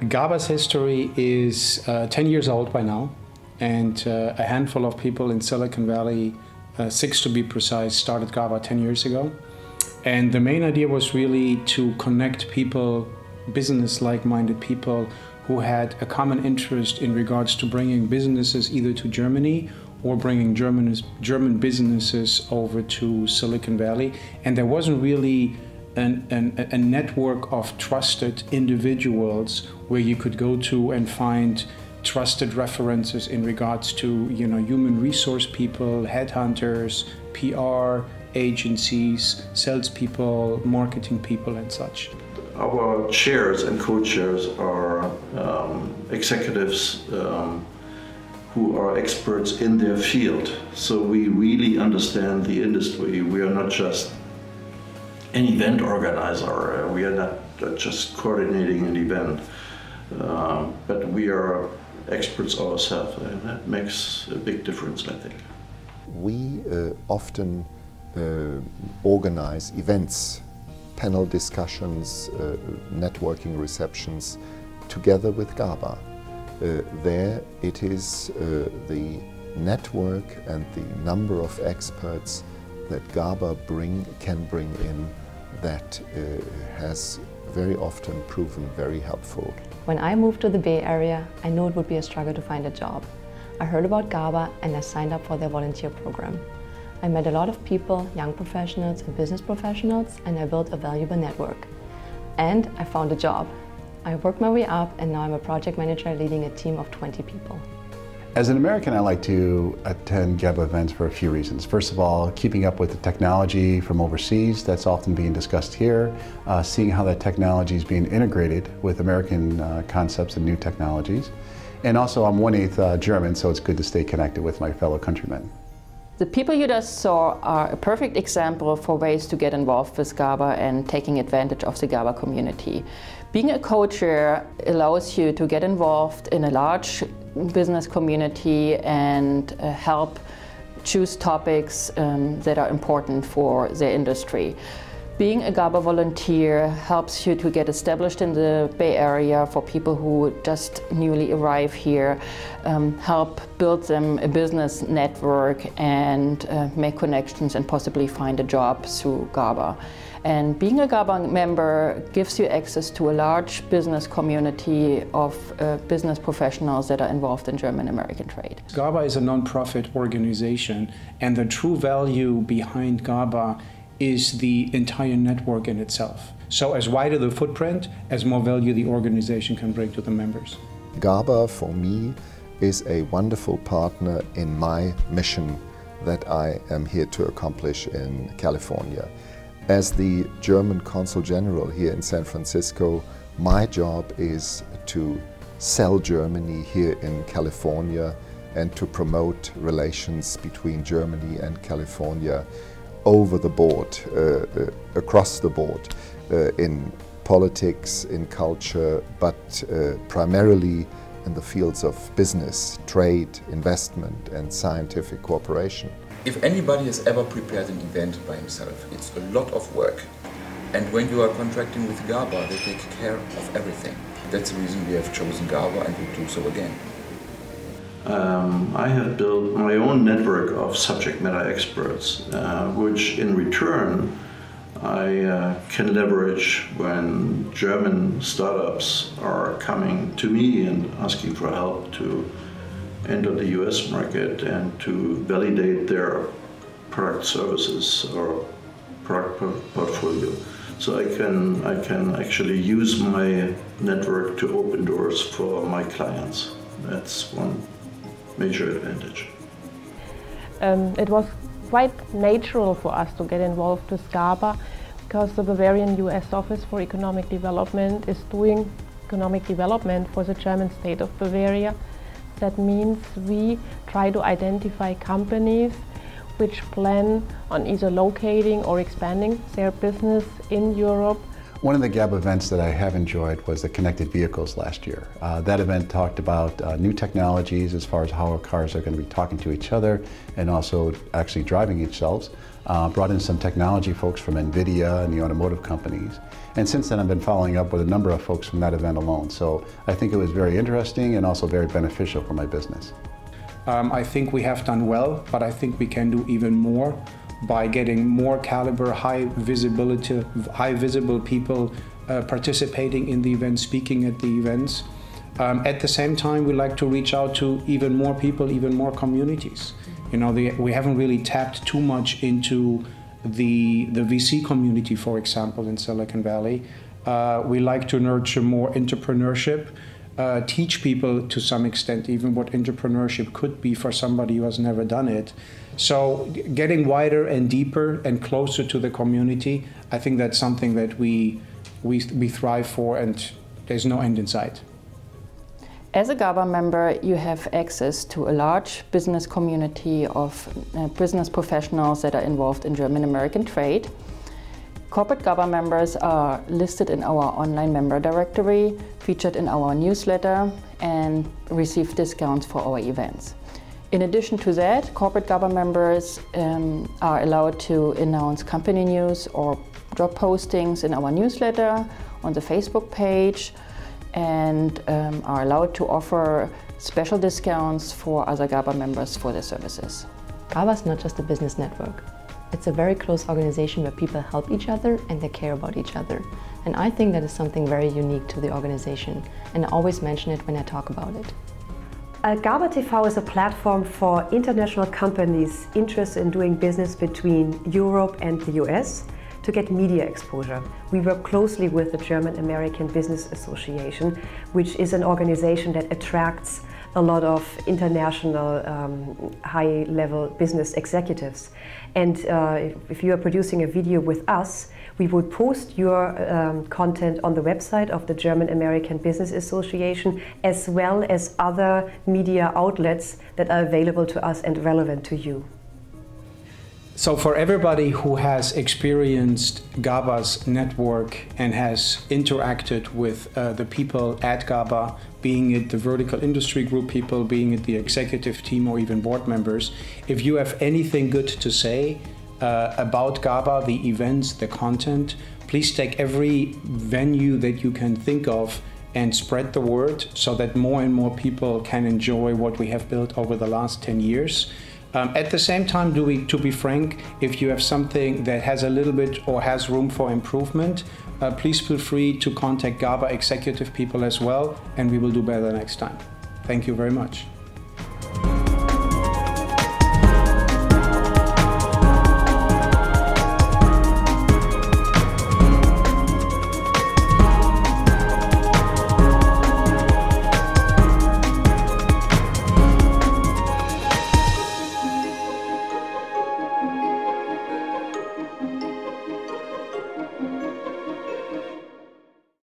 GABA's history is 10 years old by now, and a handful of people in Silicon Valley, 6 to be precise, started GABA 10 years ago. And the main idea was really to connect people, business like-minded people, who had a common interest in regards to bringing businesses either to Germany or bringing German businesses over to Silicon Valley. And there wasn't really a network of trusted individuals where you could go to and find trusted references in regards to, human resource people, headhunters, PR agencies, salespeople, marketing people, and such. Our chairs and co-chairs are executives who are experts in their field. So we really understand the industry. We are not just an event organizer. We are not just coordinating an event, but we are experts ourselves, and that makes a big difference, I think. We often organize events, panel discussions, networking receptions together with GABA. There it is the network and the number of experts that GABA can bring in that has very often proven very helpful. When I moved to the Bay Area, I knew it would be a struggle to find a job. I heard about GABA and I signed up for their volunteer program. I met a lot of people, young professionals and business professionals, and I built a valuable network. And I found a job. I worked my way up, and now I'm a project manager leading a team of 20 people. As an American, I like to attend GABA events for a few reasons. First of all, keeping up with the technology from overseas that's often being discussed here, seeing how that technology is being integrated with American concepts and new technologies. And also, I'm 1/8 German, so it's good to stay connected with my fellow countrymen. The people you just saw are a perfect example for ways to get involved with GABA and taking advantage of the GABA community. Being a co-chair allows you to get involved in a large business community and help choose topics that are important for their industry. Being a GABA volunteer helps you to get established in the Bay Area for people who just newly arrive here, help build them a business network and make connections and possibly find a job through GABA. And being a GABA member gives you access to a large business community of business professionals that are involved in German-American trade. GABA is a non-profit organization, and the true value behind GABA is the entire network in itself. So as wider the footprint, as more value the organization can bring to the members. GABA, for me, is a wonderful partner in my mission that I am here to accomplish in California. As the German Consul General here in San Francisco, my job is to sell Germany here in California and to promote relations between Germany and California over the board, across the board, in politics, in culture, but primarily in the fields of business, trade, investment and scientific cooperation. If anybody has ever prepared an event by himself, it's a lot of work. And when you are contracting with GABA, they take care of everything. That's the reason we have chosen GABA and will do so again. I have built my own network of subject matter experts, which in return I can leverage when German startups are coming to me and asking for help to enter the US market and to validate their product services or product portfolio. So I can actually use my network to open doors for my clients. That's one major advantage. It was quite natural for us to get involved with GABA because the Bavarian US Office for Economic Development is doing economic development for the German state of Bavaria. That means we try to identify companies which plan on either locating or expanding their business in Europe. One of the GABA events that I have enjoyed was the Connected Vehicles last year. That event talked about new technologies as far as how our cars are going to be talking to each other and also actually driving themselves. Brought in some technology folks from NVIDIA and the automotive companies. And since then I've been following up with a number of folks from that event alone. So I think it was very interesting and also very beneficial for my business. I think we have done well, but I think we can do even more by getting more caliber, high visible people participating in the events, speaking at the events. At the same time, we like to reach out to even more people, even more communities. You know, we haven't really tapped too much into the VC community, for example, in Silicon Valley. We like to nurture more entrepreneurship, teach people to some extent even what entrepreneurship could be for somebody who has never done it. So getting wider and deeper and closer to the community, I think that's something that we thrive for, and there's no end in sight. As a GABA member, you have access to a large business community of business professionals that are involved in German-American trade. Corporate GABA members are listed in our online member directory, featured in our newsletter, and receive discounts for our events. In addition to that, corporate GABA members are allowed to announce company news or job postings in our newsletter, on the Facebook page, and are allowed to offer special discounts for other GABA members for their services. GABA is not just a business network. It's a very close organization where people help each other and they care about each other. And I think that is something very unique to the organization, and I always mention it when I talk about it. GABA TV is a platform for international companies interested in doing business between Europe and the US to get media exposure. We work closely with the German-American Business Association, which is an organization that attracts a lot of international high-level business executives. And if you are producing a video with us, we would post your content on the website of the German-American Business Association, as well as other media outlets that are available to us and relevant to you. So for everybody who has experienced GABA's network and has interacted with the people at GABA, being it the vertical industry group people, being it the executive team, or even board members, if you have anything good to say about GABA, the events, the content, please take every venue that you can think of and spread the word so that more and more people can enjoy what we have built over the last 10 years. At the same time, to be frank, if you have something that has a little bit or has room for improvement, please feel free to contact GABA executive people as well, and we will do better next time. Thank you very much.